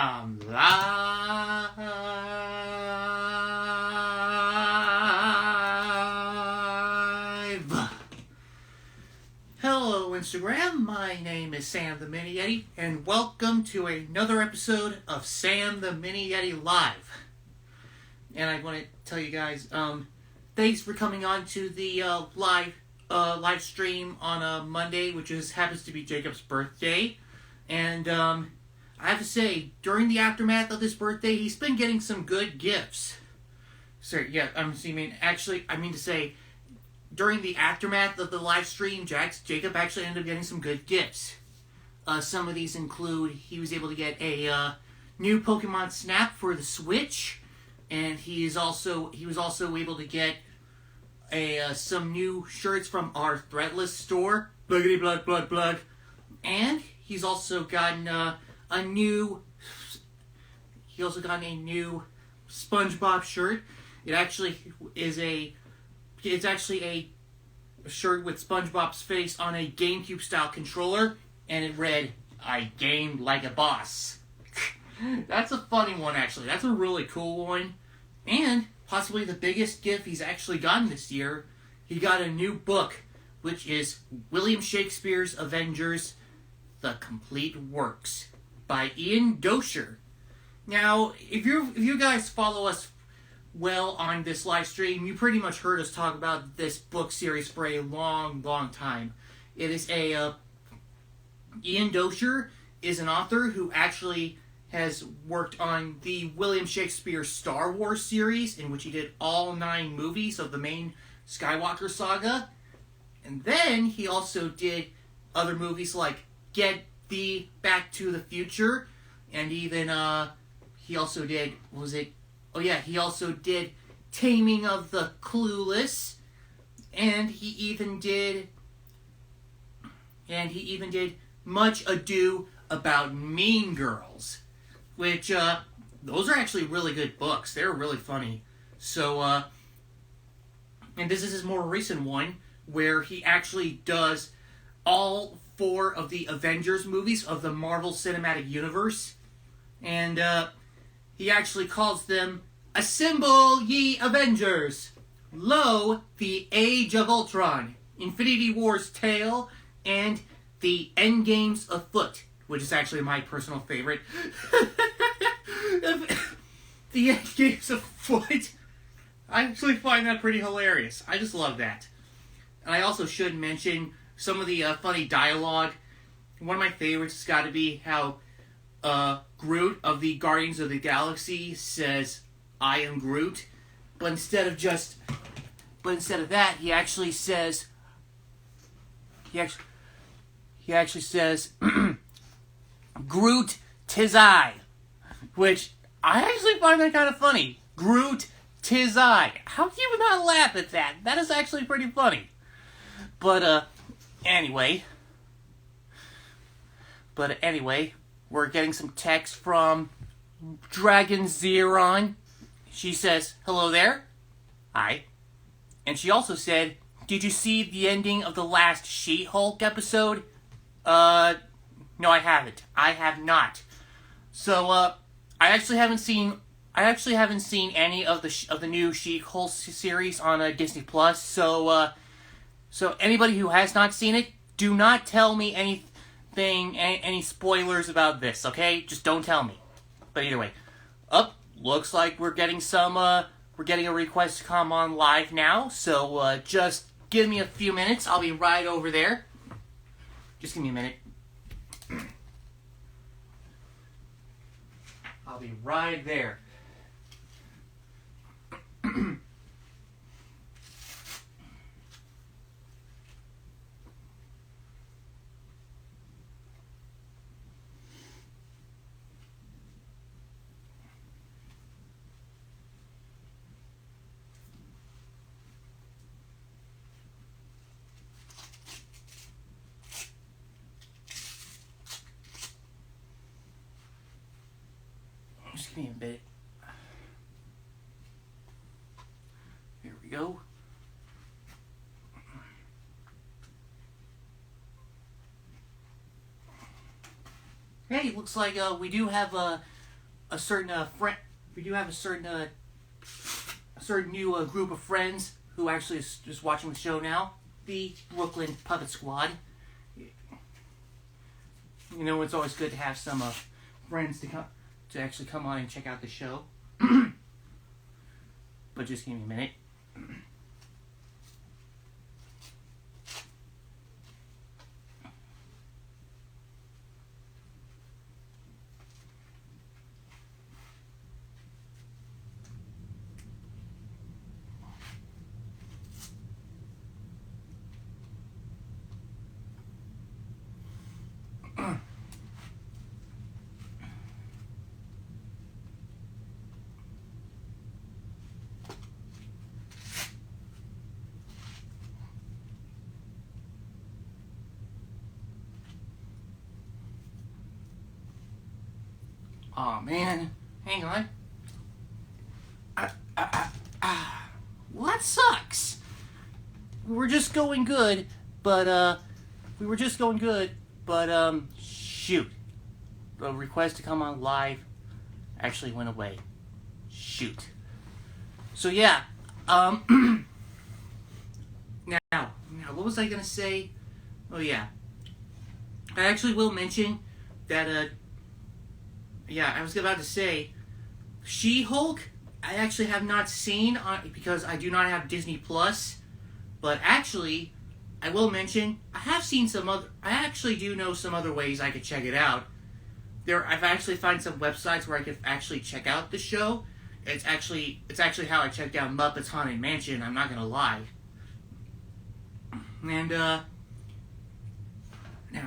I'm live. Hello, Instagram. My name is Sam the Mini Yeti, and welcome to another episode of Sam the Mini Yeti Live. And I want to tell you guys, thanks for coming on to the live stream on Monday, which happens to be Jacob's birthday. And I have to say, during the aftermath of this birthday, he's been getting some good gifts. Sorry, yeah, I mean to say, during the aftermath of the live stream, Jacob actually ended up getting some good gifts. Some of these include, he was able to get a new Pokemon Snap for the Switch, and he was also able to get some new shirts from our Threadless store, Bluggity Blug Blug Blug, and he's also gotten a new SpongeBob shirt. It's actually a shirt with SpongeBob's face on a GameCube style controller, and it read, "I gamed like a boss." That's a funny one, actually. That's a really cool one. And possibly the biggest gift he's actually gotten this year, he got a new book, which is William Shakespeare's Avengers: The Complete Works by Ian Dosher. Now, if you guys follow us well on this live stream, you pretty much heard us talk about this book series for a long, long time. It is Ian Dosher is an author who actually has worked on the William Shakespeare Star Wars series, in which he did all 9 movies of the main Skywalker saga. And then he also did other movies like Get Thee Back to the Future, and even he also did he also did Taming of the Clueless, and he even did Much Ado About Mean Girls, which those are actually really good books. They're really funny. So and this is his more recent one, where he actually does all 4 of the Avengers movies of the Marvel Cinematic Universe. And he actually calls them, "Assemble ye Avengers! Lo, the Age of Ultron, Infinity War's Tale, and the Endgame's Afoot," which is actually my personal favorite. The Endgame's Afoot. I actually find that pretty hilarious. I just love that. And I also should mention some of the funny dialogue. One of my favorites has got to be how Groot of the Guardians of the Galaxy says, "I am Groot," but instead of that, he actually says, "Groot, 'tis I," which I actually find that kind of funny. Groot, 'tis I. How can you not laugh at that? That is actually pretty funny. But anyway, we're getting some text from Dragon Zeron. She says, "Hello there." Hi. And she also said, "Did you see the ending of the last She-Hulk episode?" No, I haven't. I have not. So, I actually haven't seen any of the new She-Hulk series on Disney Plus. So anybody who has not seen it, do not tell me any spoilers about this, okay? Just don't tell me. But either way, looks like we're getting a request to come on live now, so just give me a few minutes. I'll be right over there. Just give me a minute. I'll be right there. Just give me a bit. Here we go. Hey, looks like we do have a certain friend. We do have a certain new group of friends who actually is just watching the show now. The Brooklyn Puppet Squad. You know, it's always good to have some friends to actually come on and check out the show. But just give me a minute. Oh man, hang on. Well, that sucks. We were just going good, but shoot. The request to come on live actually went away. Shoot. So yeah, now, what was I gonna say? Oh yeah. I actually will mention that, I was about to say, She-Hulk, I actually have not seen because I do not have Disney Plus. But actually, I will mention, I actually do know some other ways I could check it out. I've actually found some websites where I could actually check out the show. It's actually how I checked out Muppets Haunted Mansion, I'm not gonna lie. And, now,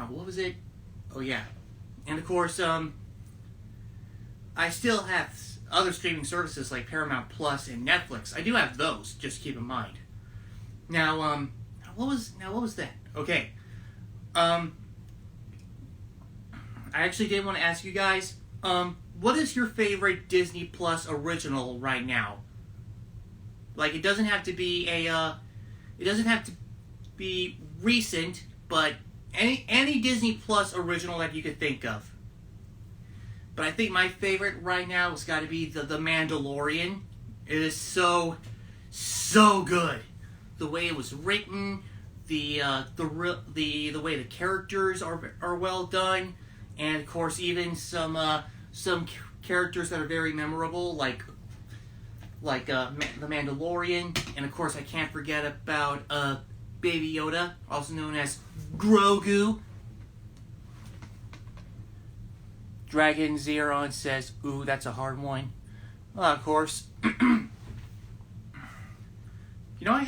what was it? Oh yeah. And of course, I still have other streaming services like Paramount Plus and Netflix. I do have those, just keep in mind. Now, what was that? Okay. I actually did want to ask you guys, what is your favorite Disney Plus original right now? Like, it doesn't have to be recent, but any Disney Plus original that you could think of. But I think my favorite right now has got to be the Mandalorian. It is so good. The way it was written, the way the characters are well done, and of course even some characters that are very memorable, like the Mandalorian, and of course I can't forget about Baby Yoda, also known as Grogu. Dragon Zeron says, ooh, that's a hard one. Well, of course. You know,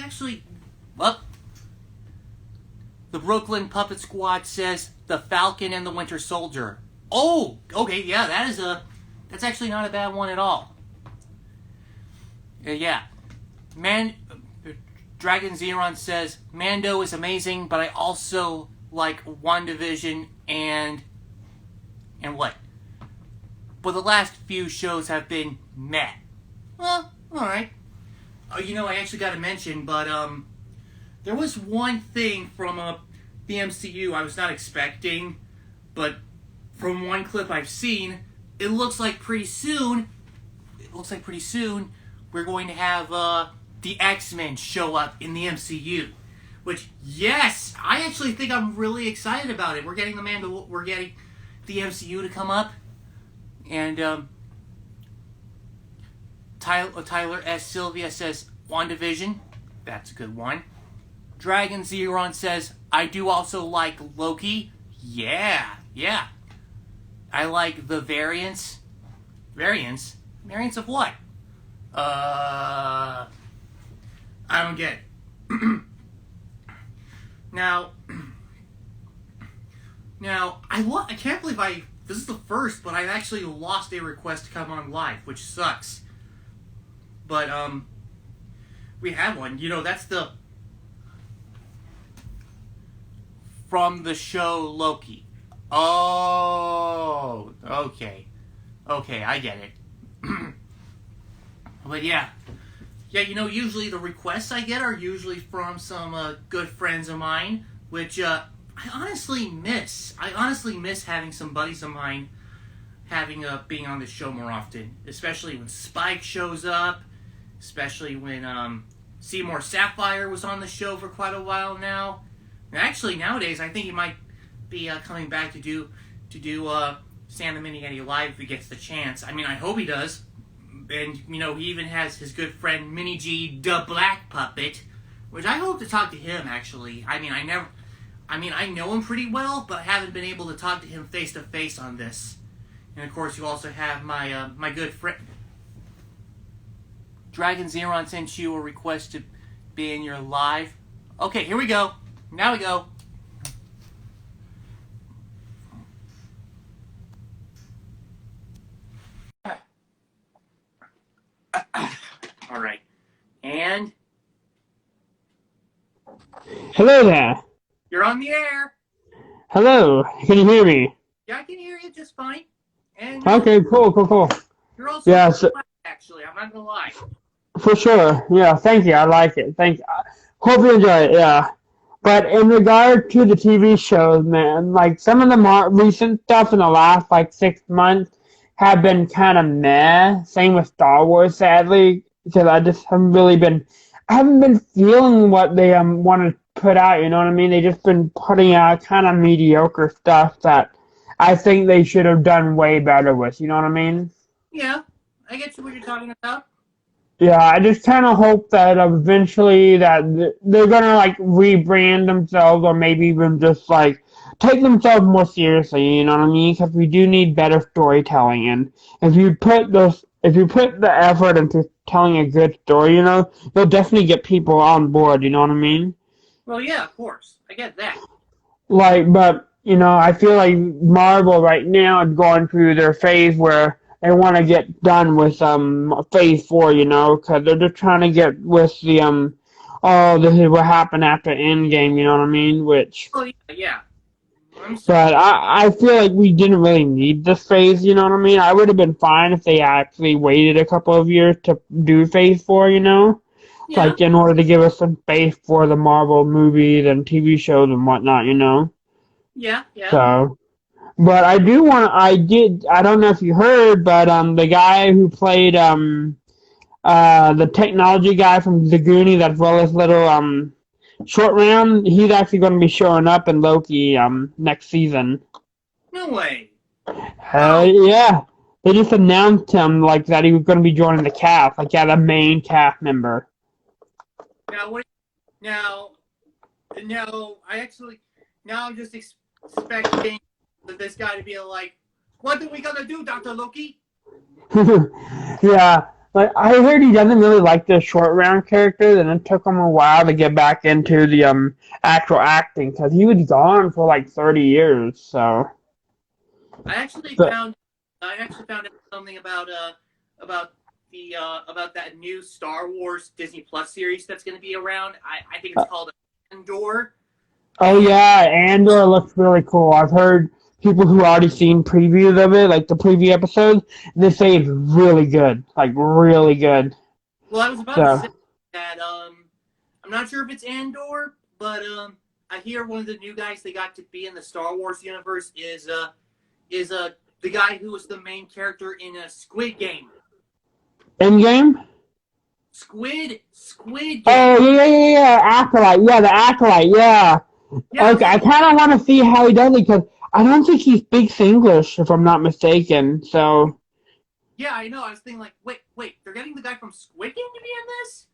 the Brooklyn Puppet Squad says, The Falcon and the Winter Soldier. Oh, okay, yeah, that's actually not a bad one at all. Yeah. Dragon Zeron says, Mando is amazing, but I also like WandaVision and what? But the last few shows have been meh. Well, alright. You know, I actually got to mention, but there was one thing from the MCU I was not expecting, but from one clip I've seen, it looks like pretty soon we're going to have the X-Men show up in the MCU. Which, yes, I actually think I'm really excited about it. We're getting the MCU to come up. And Tyler S. Sylvia says, WandaVision. That's a good one. Dragon Zeron says, I do also like Loki. Yeah. I like the variants. Variants? Variants of what? I don't get it. Now, I can't believe this is the first, but I've actually lost a request to come on live, which sucks. But, we had one. You know, that's from the show Loki. Oh, okay. Okay, I get it. But yeah, you know, usually the requests I get are usually from some good friends of mine, which I honestly miss. I honestly miss having some buddies of mine having being on the show more often, especially when Spike shows up, especially when Seymour Sapphire was on the show for quite a while now. And actually, nowadays, I think he might be coming back to do Sam the Mini Yeti Live if he gets the chance. I mean, I hope he does. And, he even has his good friend Mini G, the Black Puppet, which I hope to talk to him, actually. I know him pretty well, but I haven't been able to talk to him face-to-face on this. And, of course, you also have my good friend... Dragon Zeron sent you a request to be in your live. Okay, here we go. Now we go. All right. And Hello there. you're on the air. Hello. Can you hear me? Yeah, I can hear you just fine. And Okay, cool. you're also Yeah, so, actually, I'm not gonna lie. for sure. Yeah, thank you. I like it. Thank you. Hope you enjoy it, yeah. But in regard to the TV shows, man, like some of the more recent stuff in the last 6 months have been kind of meh. Same with Star Wars, sadly, because I haven't been feeling what they want to put out. You know what I mean? They just been putting out kind of mediocre stuff that I think they should have done way better with. You know what I mean? Yeah, I get what you're talking about. Yeah, I just kind of hope that eventually that they're gonna rebrand themselves, or maybe even just take themselves more seriously. You know what I mean? Because we do need better storytelling, and if you put the effort into telling a good story, you'll definitely get people on board. You know what I mean? Well, yeah, of course, I get that. But I feel like Marvel right now is going through their phase where they want to get done with phase 4, because they're just trying to get with the this is what happened after Endgame, you know what I mean? Oh yeah. But I feel like we didn't really need this phase, you know what I mean? I would have been fine if they actually waited a couple of years to do phase 4, Yeah. in order to give us some space for the Marvel movies and TV shows and whatnot, Yeah. So. But I don't know if you heard, but the guy who played the technology guy from The Goonies, as well as little Short Round, he's actually going to be showing up in Loki next season. No way. Yeah. They just announced him that he was going to be joining the cast, the main cast member. Now, I'm just expecting this guy to be like, what are we gonna do, Dr. Loki? Yeah, I heard he doesn't really like the Short Round character, and it took him a while to get back into the actual acting, because he was gone for 30 years, so. I actually found out something about that new Star Wars Disney Plus series that's going to be around. I think it's called Andor. Oh yeah, Andor looks really cool. I've heard people who already seen previews of it, the preview episodes, they say it's really good, really good. Well, I was about to say that I'm not sure if it's Andor, but I hear one of the new guys they got to be in the Star Wars universe is the guy who was the main character in a Squid Game. Endgame? Squid Game. Oh yeah, Acolyte. Yeah, the Acolyte. Yeah. Okay, I kind of want to see how he does it, because I don't think he speaks English, if I'm not mistaken. So. Yeah, I know. I was thinking wait, they're getting the guy from Squid Game to be in this,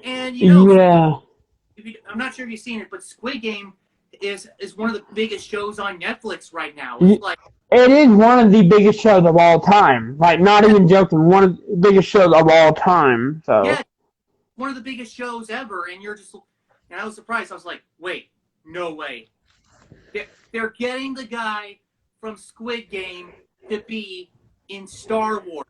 and yeah. I'm not sure if you've seen it, but Squid Game is one of the biggest shows on Netflix right now. It is one of the biggest shows of all time. Not even joking, one of the biggest shows of all time. So. Yeah, one of the biggest shows ever, and I was surprised. I was like, wait, no way. They're getting the guy from Squid Game to be in Star Wars.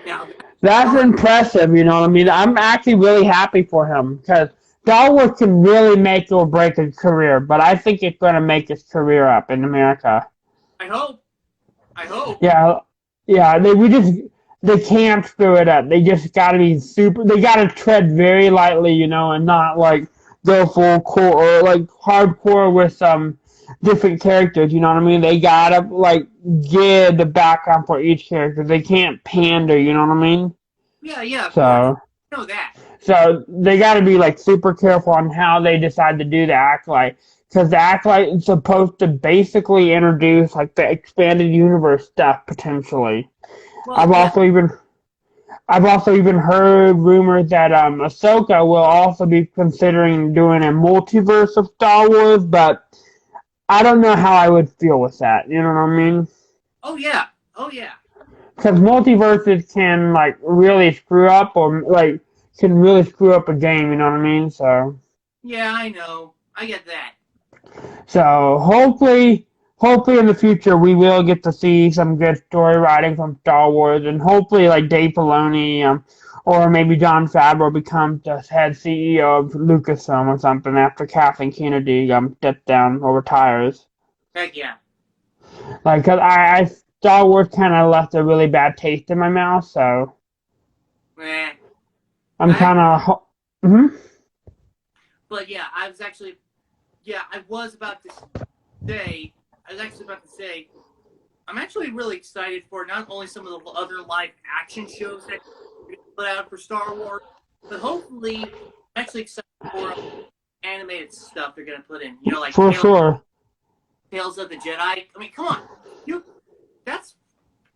Now, that's impressive, you know what I mean? I'm actually really happy for him, because Star Wars can really make or break his career, but I think it's going to make his career up in America. I hope. Yeah, they can't screw it up. They just got to be they got to tread very lightly, and not go full core or hardcore with different characters. You know what I mean? They gotta like give the background for each character. They can't pander. You know what I mean? Yeah, yeah, of course. So. I know that. So they got to be like super careful on how they decide to do the acolyte, because the acolyte is supposed to basically introduce like the expanded universe stuff potentially. Well, I've yeah, also even I've also even heard rumors that Ahsoka will also be considering doing a multiverse of Star Wars, but I don't know how I would feel with that. You know what I mean? oh yeah, oh yeah, Because multiverses can like really screw up, or like can really screw up a game. You know what I mean? yeah. I know. I get that. So hopefully in the future we will get to see some good story writing from Star Wars, and hopefully like Dave Filoni, or maybe John Favreau becomes the head CEO of Lucasfilm or something after Kathleen Kennedy steps down or retires. Heck yeah. Like, 'cause I Star Wars kind of left a really bad taste in my mouth, so Eh. I'm I. kind of. Mm-hmm. But yeah, I was actually. Yeah, I was about to say. I was actually about to say. I'm actually really excited for not only some of the other live action shows that put out for Star Wars, but hopefully, I'm actually excited for animated stuff they're gonna put in. You know, like For sure. Tales of the Jedi. I mean, come on, you.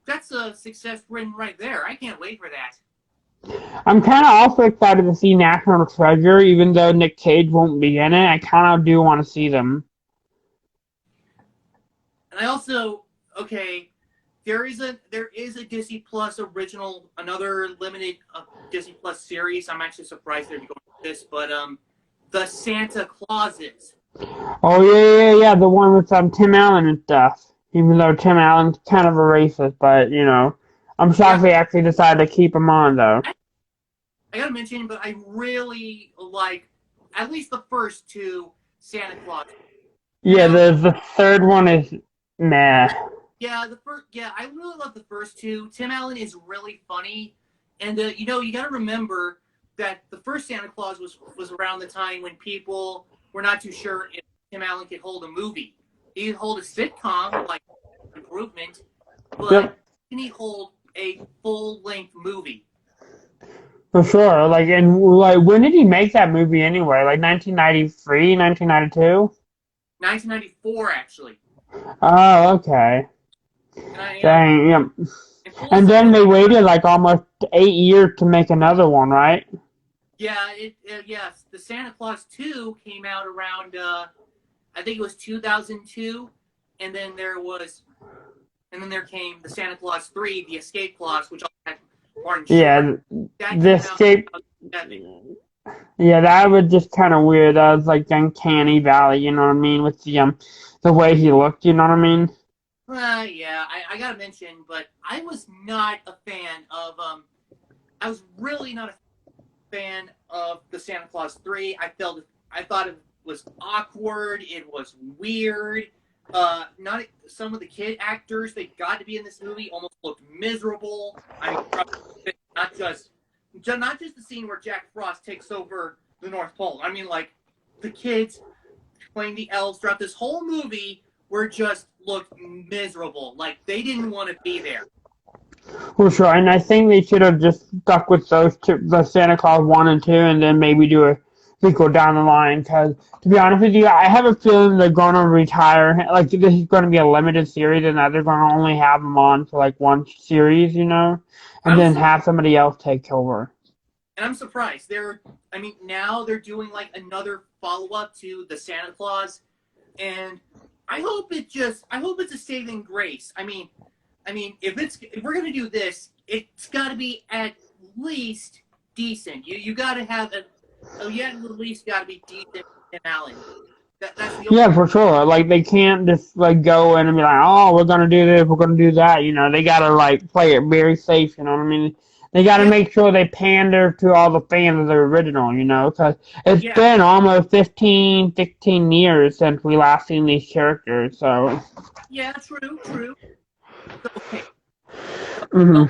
That's a success written right there. I can't wait for that. I'm kind of also excited to see National Treasure, even though Nick Cage won't be in it. I kind of do want to see them. And I also okay, there is a Disney Plus original, another limited Disney Plus series. I'm actually surprised they're going with this, but the Santa Clauses. Oh yeah, the one with Tim Allen and stuff. Even though Tim Allen's kind of a racist, but I'm Yeah, shocked they actually decided to keep him on though. I gotta mention, but I really like at least the first two Santa Claus. You Yeah, know, the third one is meh. yeah, the first, yeah, I really love the first two. Tim Allen is really funny, and you got to remember that the first Santa Claus was around the time when people were not too sure if Tim Allen could hold a movie. He could hold a sitcom like Improvement, but Yep, can he hold a full length movie? for sure. Like when did he make that movie anyway? Like 1993, 1992? 1994, actually. Oh, okay. And Dang, yep. in full And then disclosure, they waited like almost 8 years to make another one, right? yeah, yes, the Santa Claus 2 came out around I think it was 2002, and then there came the Santa Claus 3, the Escape Clause, which also had Martin Short. Yeah, That the came out in escape. 2007. Yeah, that was just kind of weird. That was like uncanny valley, you know what I mean, with the way he looked, you know what I mean? Yeah, I gotta mention, but I was not a fan of I was really not a fan of the Santa Claus 3. I thought it was awkward. It was weird. Not some of the kid actors they got to be in this movie almost looked miserable. I mean, not just the scene where Jack Frost takes over the North Pole. I mean, like the kids playing the elves throughout this whole movie were just looked miserable. Like they didn't want to be there. For sure, and I think they should have just stuck with those two, the Santa Claus 1 and 2, and then maybe do a sequel down the line. Because to be honest with you, I have a feeling they're going to retire. Like this is going to be a limited series, and that they're going to only have them on for like one series, and I'm then su- have somebody else take over. and I'm surprised. I mean, now they're doing like another follow up to the Santa Claus, and I hope it's a saving grace. I mean, if we're gonna do this, it's got to be at least decent. You got to have you at least got to be decent in Allen. That's the only. Yeah, for sure. Like they can't just like go in and be like, "Oh, we're gonna do this, we're gonna do that." They gotta like play it very safe. You know what I mean? They gotta Yeah, make sure they pander to all the fans of the original. Because it's yeah, been almost 15, 16 years since we last seen these characters. So, yeah. True, true. So, okay, hmm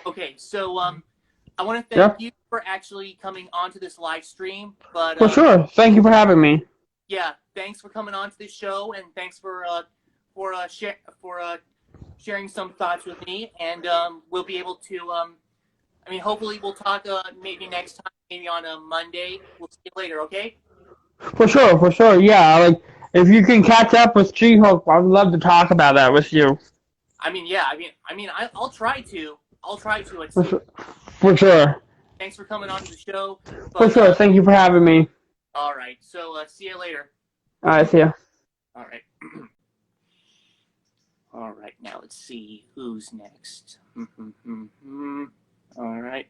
so okay, so I want to thank yeah, you for actually coming onto this live stream. But for sure. Thank you for having me. yeah, thanks for coming on to the show, and thanks for sharing some thoughts with me. And we'll be able to. I mean, hopefully, we'll talk maybe next time, maybe on a Monday. We'll see you later. Okay. For sure, for sure. Yeah, like if you can catch up with She-Hulk, I'd love to talk about that with you. I mean, yeah. I'll try to. I'll try to at For some. sure. For sure. Thanks for coming on to the show. For But sure. Thank you for having me. all right. So see you later. All right, see ya. All right. All right. Now let's see who's next. All right.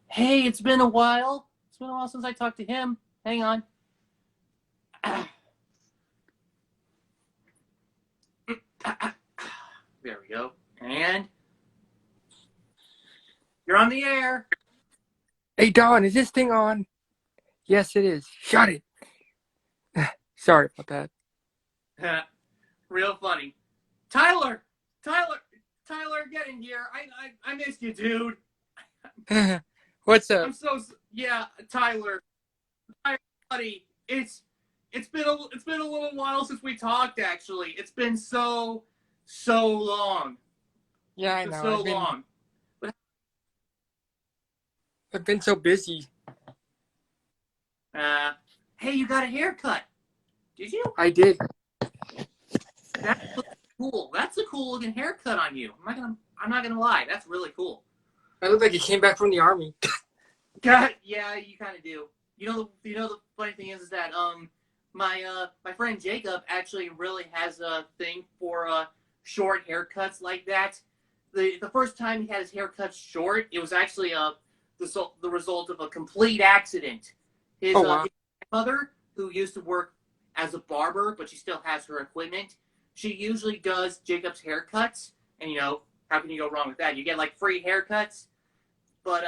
Hey, it's been a while. It's been a while since I talked to him. Hang on. There we go. And you're on the air. Hey, Don, is this thing on? Yes, it is. Shut it. Sorry about that. Real funny. Tyler, get in here. I missed you, dude. What's up? I'm so yeah, Tyler, buddy. It's been a little while since we talked. Actually, it's been so long. Yeah, I know. So long. I've been so busy. Hey, you got a haircut? Did you? I did. That's cool. That's a cool looking haircut on you. I'm not gonna lie. That's really cool. I look like you came back from the army. God, yeah, you kind of do. You know the funny thing is that my friend Jacob actually really has a thing for short haircuts like that. The first time he had his hair cut short, it was actually the result of a complete accident. His, wow. His mother, who used to work as a barber, but she still has her equipment, she usually does Jacob's haircuts, and how can you go wrong with that? You get like free haircuts. But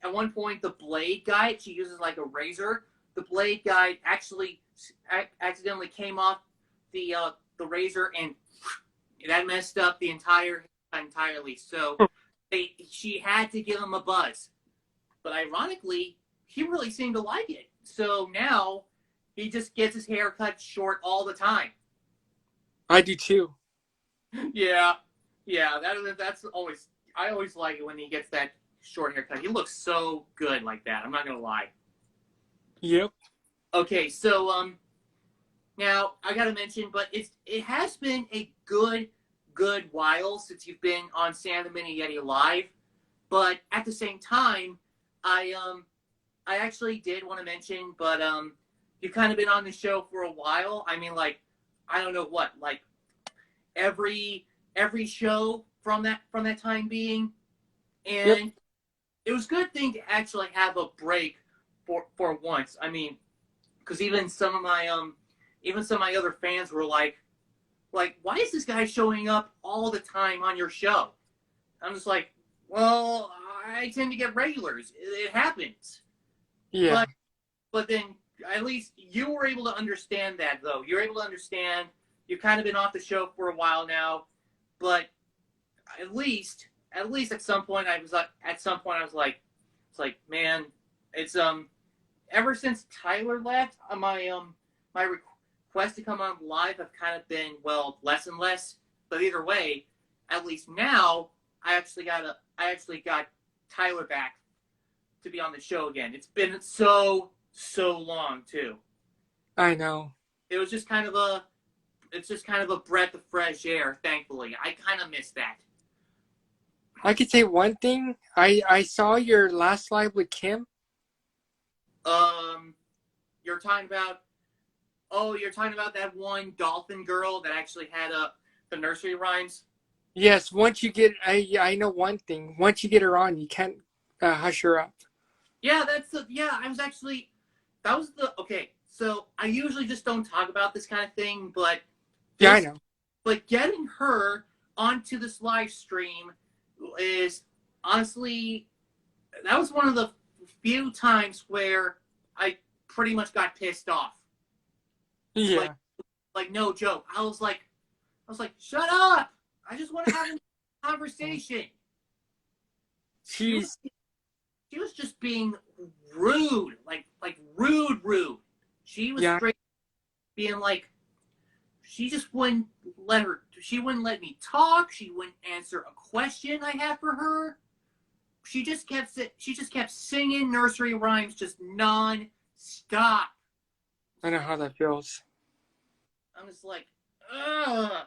at one point, the blade guide, she uses like a razor. The blade guide actually accidentally came off the razor, and that messed up the entirely. So she had to give him a buzz. But ironically, he really seemed to like it. So now he just gets his hair cut short all the time. I do too. Yeah. That's always. I always like it when he gets that short haircut. He looks so good like that. I'm not gonna lie. Yep. Okay, so now I gotta mention, but it has been a good while since you've been on Sam the Mini Yeti Live. But at the same time, I actually did want to mention, but you've kind of been on the show for a while. I mean, like, I don't know what, like every show from that time being, and it was a good thing to actually have a break for once. I mean, because even some of my other fans were like, why is this guy showing up all the time on your show? I'm just like, well, I tend to get regulars. It happens. Yeah. But then at least you were able to understand that, though. You're able to understand. You've kind of been off the show for a while now, but at least at some point I was like, it's like, man, it's ever since Tyler left, my requests to come on live have kind of been, well, less and less. But either way, at least now I actually got Tyler back to be on the show again. It's been so long too. I know. It's just kind of a breath of fresh air. Thankfully, I kind of miss that. I could say one thing. I saw your last live with Kim. You're talking about that one dolphin girl that actually had the nursery rhymes. Yes, once you get, I know one thing. Once you get her on, you can't hush her up. Yeah, okay. So I usually just don't talk about this kind of thing, but I know. But getting her onto this live stream is honestly, that was one of the few times where I pretty much got pissed off. Yeah. Like no joke. I was like, shut up! I just want to have a conversation. She was just being rude, like rude. She was straight. being like, she just wouldn't she wouldn't let me talk. She wouldn't answer a question I had for her. She just kept singing nursery rhymes just non-stop. I know how that feels. I was like, ugh,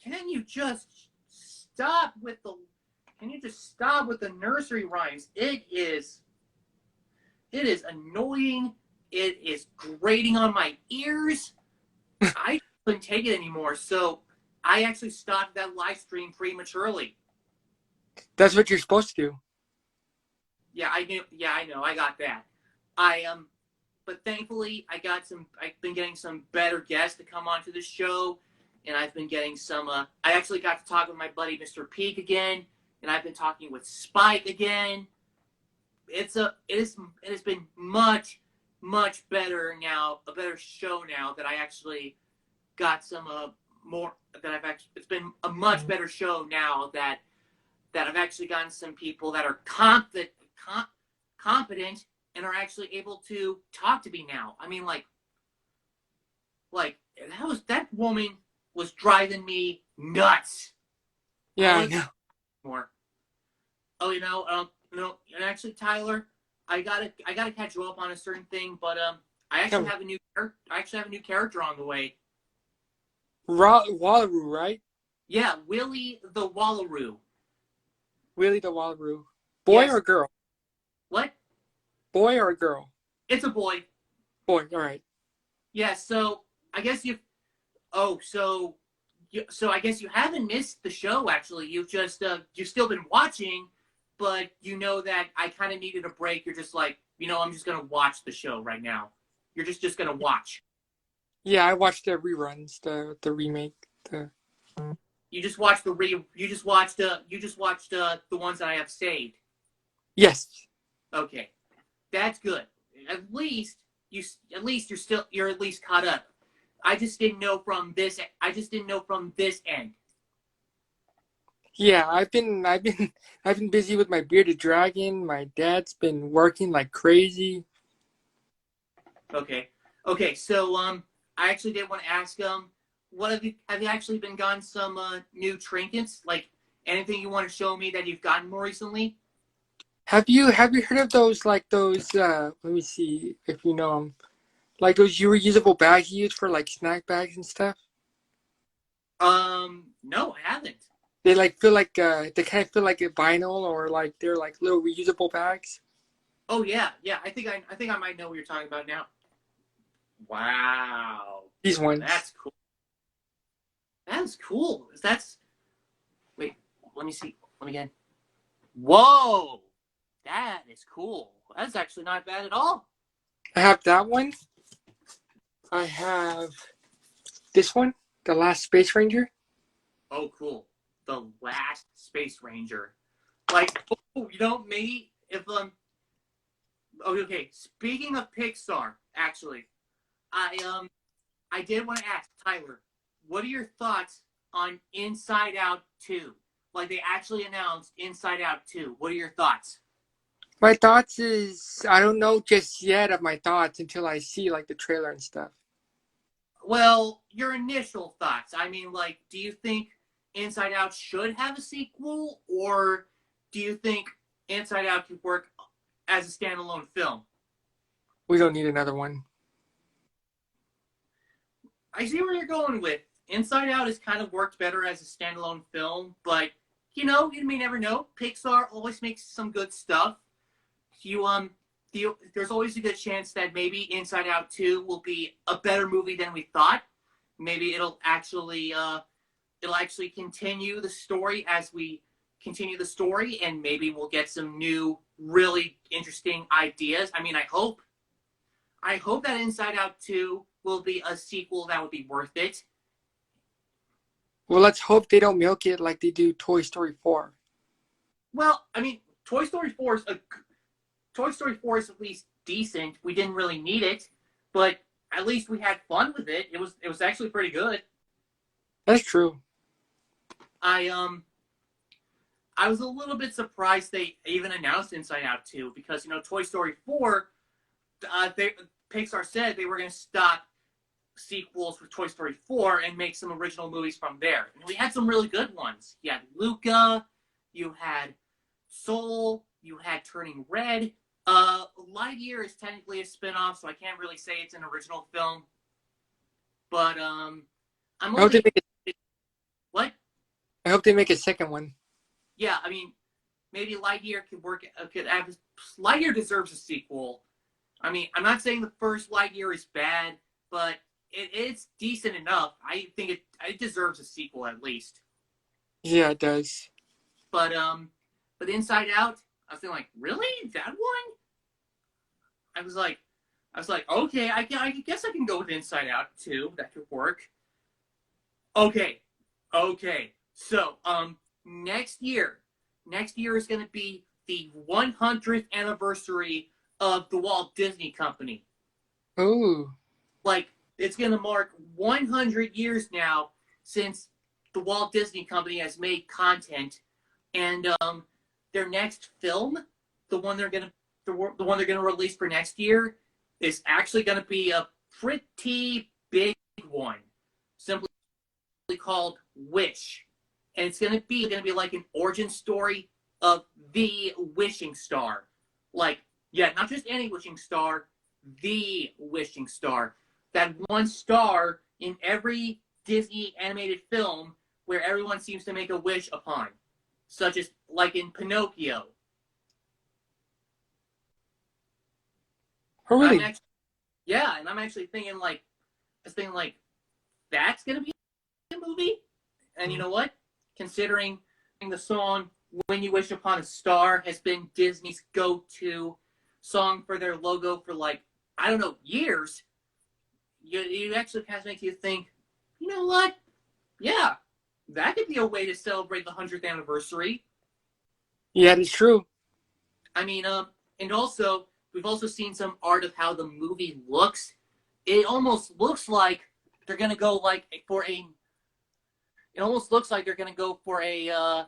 can you just stop with the nursery rhymes? It is annoying. It is grating on my ears. I couldn't take it anymore, so I actually stopped that live stream prematurely. That's what you're supposed to do. Yeah, I knew. Yeah, I know. I got that. But thankfully, I've been getting some better guests to come onto the show, and I've been getting some. I actually got to talk with my buddy Mr. Peak again, and I've been talking with Spike again. It has been much better now, a better show now that I actually got some more that I've actually. It's been a much better show now that I've actually gotten some people that are competent and are actually able to talk to me now. I mean, like that woman was driving me nuts. Yeah, I know. More. Oh, and actually, Tyler, I gotta catch you up on a certain thing, but I actually have a new character on the way. Wallaroo, right? Yeah, Willie the Wallaroo. Willie the Wallaroo. Boy Yes. or girl? What? Boy or girl? It's a boy. Boy, all right. Yeah, so I guess you. Oh, so I guess you haven't missed the show. Actually, you've still been watching, but you know that I kind of needed a break. You're just like, I'm just gonna watch the show right now. You're just gonna watch. Yeah, I watched the reruns, the remake. You just watched the ones that I have saved. Yes. Okay, that's good. At least you're at least caught up. I just didn't know from this end. Yeah, I've been busy with my bearded dragon. My dad's been working like crazy. Okay. Okay. So I actually did want to ask what have you actually been gotten some new trinkets? Like anything you want to show me that you've gotten more recently? Have you heard of those let me see if you know them, like those reusable bags you use for like snack bags and stuff? No, I haven't. They like feel like they kind of feel like a vinyl, or like they're like little reusable bags. Oh yeah, yeah. I think I might know what you're talking about now. Wow. These ones. That's cool. That's cool. Wait, let me see. Let me again. Whoa. That is cool. That's actually not bad at all. I have that one. I have this one, the Last Space Ranger. Oh, cool. The Last Space Ranger. Like, maybe if okay. Speaking of Pixar, actually, I did want to ask Tyler, what are your thoughts on Inside Out 2? Like they actually announced Inside Out 2. What are your thoughts? My thoughts is I don't know just yet of my thoughts until I see like the trailer and stuff. Well, your initial thoughts. I mean, like, do you think Inside Out should have a sequel, or do you think Inside Out could work as a standalone film? We don't need another one. I see where you're going with. Inside Out has kind of worked better as a standalone film, but you may never know. Pixar always makes some good stuff. There's always a good chance that maybe Inside Out 2 will be a better movie than we thought. Maybe it'll actually continue the story as we continue the story, and maybe we'll get some new, really interesting ideas. I mean, I hope that Inside Out 2 will be a sequel that would be worth it. Well, let's hope they don't milk it like they do Toy Story 4. Well, I mean, Toy Story 4 is at least decent. We didn't really need it, but at least we had fun with it. It was actually pretty good. That's true. I was a little bit surprised they even announced Inside Out 2 because Toy Story 4, Pixar said they were going to sequels with Toy Story 4 and make some original movies from there. And we had some really good ones. You had Luca, you had Soul, you had Turning Red. Lightyear is technically a spin-off, so I can't really say it's an original film. But I'm only... What? I hope they make a second one. Yeah, I mean, maybe Lightyear could work. Lightyear deserves a sequel. I mean, I'm not saying the first Lightyear is bad, but it's decent enough. I think it deserves a sequel at least. Yeah, it does. But Inside Out, I was thinking like, really, that one? I was like, okay, I guess I can go with Inside Out too. That could work. Okay. So next year is going to be the 100th anniversary of the Walt Disney Company. Ooh. Like, it's going to mark 100 years now since the Walt Disney Company has made content, and their next film, the one they're going to release for next year, is actually going to be a pretty big one, simply called Wish, and it's going to be like an origin story of the wishing star, like, yeah, not just any wishing star, the wishing star. That one star in every Disney animated film where everyone seems to make a wish upon, such as like in Pinocchio. Oh, really? And I'm actually thinking like, that's gonna be a movie. And you know what? Considering the song "When You Wish Upon a Star" has been Disney's go-to song for their logo for like, I don't know, years, you actually kind of make you think, you know what? Yeah, that could be a way to celebrate the 100th anniversary. Yeah, it's true. I mean, and also, we've also seen some art of how the movie looks. It almost looks like they're gonna go like for a. It almost looks like they're gonna go for a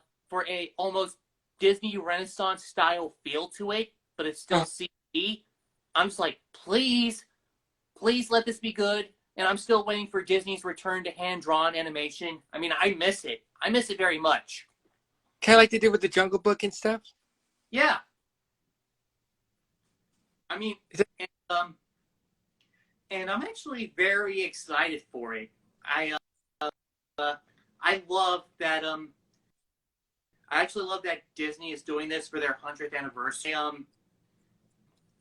almost Disney Renaissance style feel to it, but it's still CG. I'm just like, please let this be good. And I'm still waiting for Disney's return to hand-drawn animation. I mean, I miss it. I miss it very much. Kind of like they did with the Jungle Book and stuff. Yeah. I mean, and I'm actually very excited for it. I love that. I actually love that Disney is doing this for their 100th anniversary.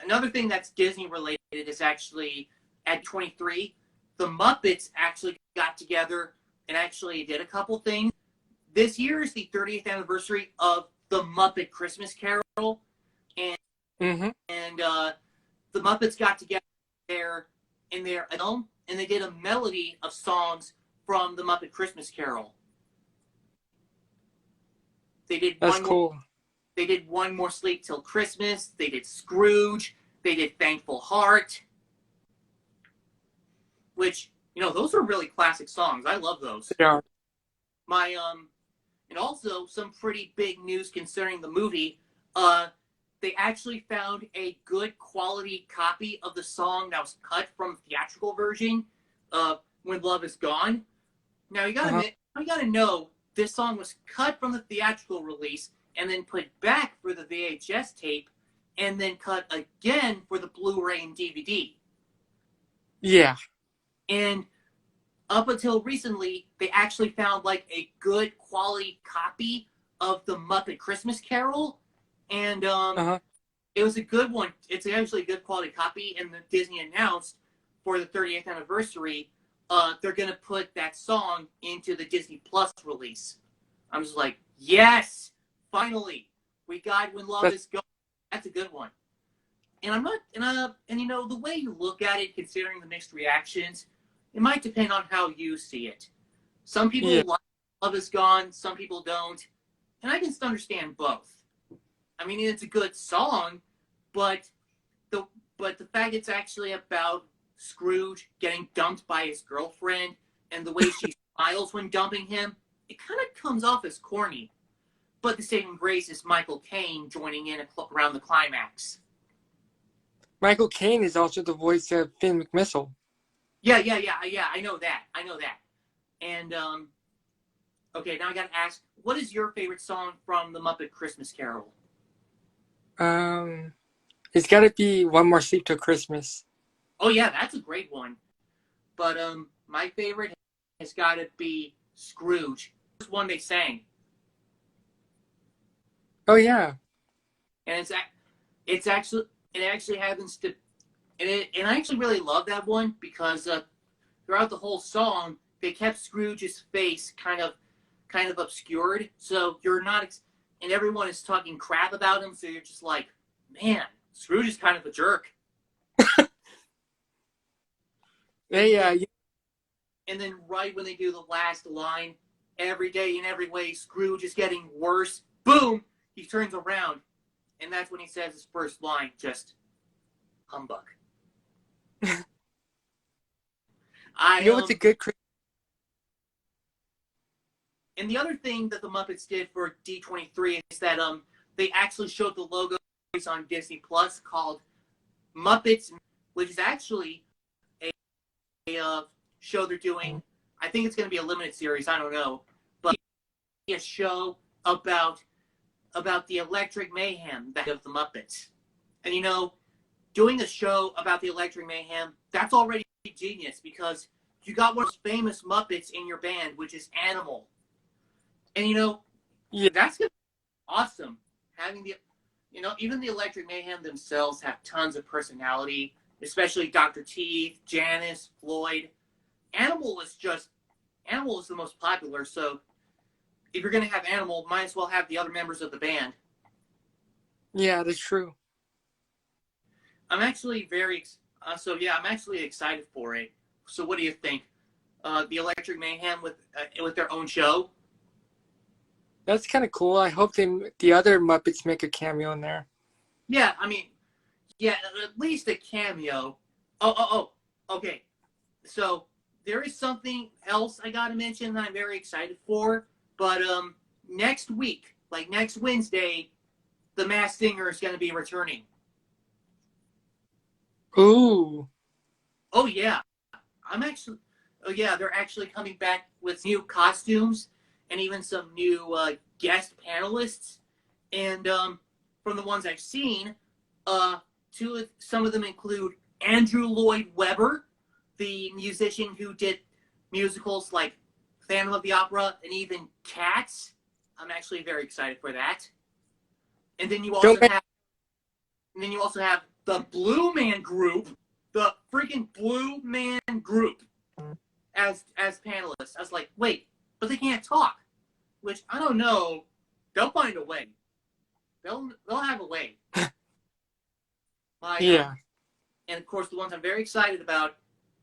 Another thing that's Disney related is actually at 23, the Muppets actually got together and actually did a couple things. This year is the 30th anniversary of the Muppet Christmas Carol, and the Muppets got together in their film, and they did a melody of songs from the Muppet Christmas Carol. That's cool. They did One More Sleep Till Christmas. They did Scrooge. They did Thankful Heart. Which, you know, those are really classic songs. I love those. Yeah. And also some pretty big news concerning the movie. They actually found a good quality copy of the song that was cut from the theatrical version of When Love Is Gone. Now you gotta know this song was cut from the theatrical release and then put back for the VHS tape and then cut again for the Blu-ray and DVD. Yeah. And up until recently, they actually found like a good quality copy of the Muppet Christmas Carol, and it was a good one. It's actually a good quality copy, and the Disney announced for the 30th anniversary, they're gonna put that song into the Disney Plus release. I'm just like, yes, finally, we got When Love Is Gone. That's a good one. And I'm not, and you know, the way you look at it, considering the mixed reactions, it might depend on how you see it. Some people like Love Is Gone, some people don't, and I can understand both. I mean, it's a good song, but the fact it's actually about Scrooge getting dumped by his girlfriend and the way she smiles when dumping him, it kind of comes off as corny. But the saving grace is Michael Caine joining in around the climax. Michael Caine is also the voice of Finn McMissile. Yeah. I know that. And okay, now I gotta ask, what is your favorite song from the Muppet Christmas Carol? Um, it's got to be One More Sleep Till Christmas. Oh yeah, that's a great one. But my favorite has got to be Scrooge. First one they sang, Oh yeah, and it's actually it actually happens to and I actually really love that one because throughout the whole song they kept Scrooge's face kind of obscured, so you're not and everyone is talking crap about him, so you're just like, man, Scrooge is kind of a jerk. And yeah, then yeah. and then right when they do the last line, every day in every way, Scrooge is getting worse. Boom! He turns around, and that's when he says his first line, just humbug. You I know what's a good Christmas? And the other thing that the Muppets did for D23 is that they actually showed the logo on Disney Plus called Muppets, which is actually a show they're doing. I think it's going to be a limited series. I don't know, but a show about the Electric Mayhem that of the Muppets. And doing a show about the Electric Mayhem, that's already genius because you got one of those famous Muppets in your band, which is Animal. And Yeah, that's gonna be awesome. Having even the Electric Mayhem themselves have tons of personality, especially Dr. Teeth, Janice, Floyd. Animal is the most popular, so if you're gonna have Animal, might as well have the other members of the band. yeah, that's true. I'm actually I'm actually excited for it. So what do you think? The Electric Mayhem with their own show? That's kind of cool. I hope the other Muppets make a cameo in there. Yeah, I mean, yeah, at least a cameo. Okay. So there is something else I gotta mention that I'm very excited for. But next week, like next Wednesday, the Masked Singer is gonna be returning. Ooh, Oh yeah, I'm actually. Oh yeah, they're actually coming back with new costumes and even some new guest panelists. And from the ones I've seen, some of them include Andrew Lloyd Webber, the musician who did musicals like Phantom of the Opera and even Cats. I'm actually very excited for that. And then you don't also make, have, and then you also have the Blue Man Group, the freaking Blue Man Group, as panelists. I was like, wait, but they can't talk, which I don't know. They'll find a way. They'll have a way. My yeah. And of course the ones I'm very excited about,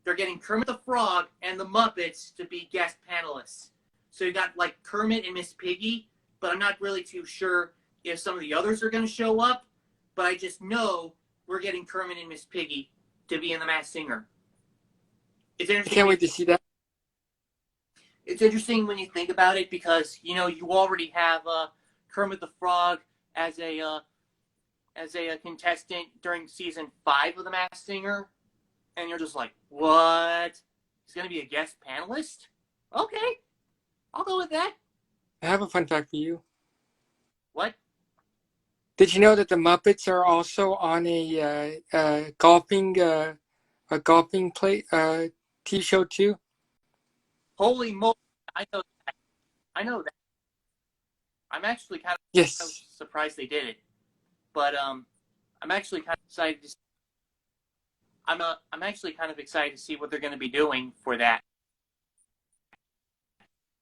they're getting Kermit the Frog and the Muppets to be guest panelists. So you got like Kermit and Miss Piggy, but I'm not really too sure if some of the others are going to show up. But I just know we're getting Kermit and Miss Piggy to be in the Masked Singer. It's I interesting. can't wait to see that. It's interesting when you think about it because you already have Kermit the Frog as a contestant during season 5 of The Masked Singer, and you're just like, what? He's gonna be a guest panelist? Okay, I'll go with that. I have a fun fact for you. What? Did you know that the Muppets are also on a golfing play TV show too? Holy moly! I know that. I know that. I'm actually kind of Yes. surprised they did it, but I'm actually kind of excited to. I'm actually kind of excited to see what they're going to be doing for that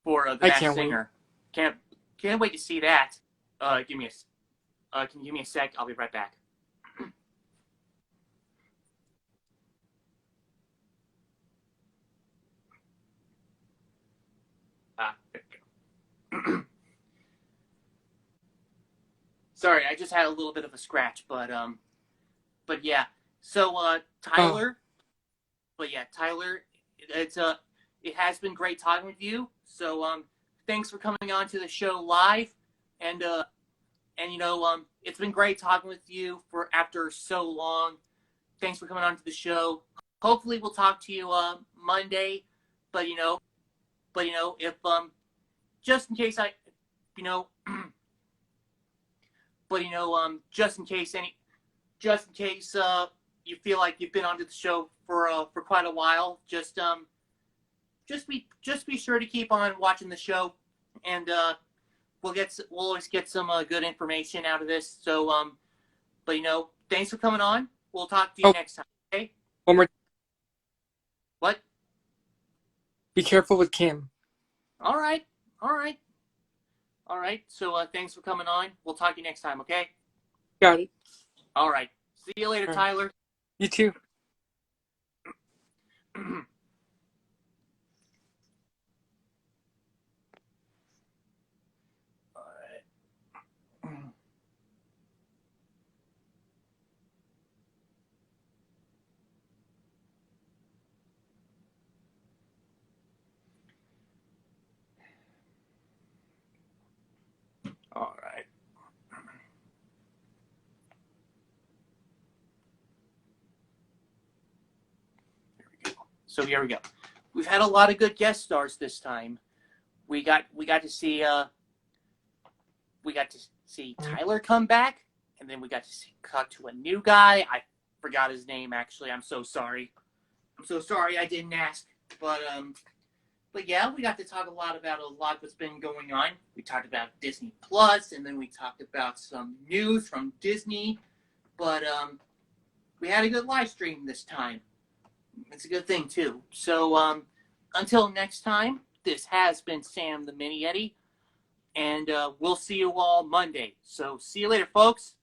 for the I Masked can't wait. Singer. Can't wait to see that. Can you give me a sec? I'll be right back. There we go. Sorry, I just had a little bit of a scratch, but yeah. So Tyler, Tyler, it has been great talking with you. So thanks for coming on to the show live, and it's been great talking with you for after so long. Thanks for coming on to the show. hopefully we'll talk to you Monday. But if just in case you know, just in case you feel like you've been onto the show for quite a while, just be sure to keep on watching the show, and we'll always get some good information out of this. So thanks for coming on. We'll talk to you next time. Okay. One more. What? Be careful with Kim. All right. So thanks for coming on. We'll talk to you next time. Okay. Got it. All right. See you later, All right. Tyler. You too. All right. So here we go. We've had a lot of good guest stars this time. We got to see Tyler come back, and then we got to talk to a new guy. I forgot his name actually. I'm so sorry. I didn't ask. But yeah, we got to talk a lot what's been going on. We talked about Disney Plus, and then we talked about some news from Disney. But we had a good live stream this time. It's a good thing too. So until next time, this has been Sam the Mini Yeti, and we'll see you all Monday. So see you later, folks.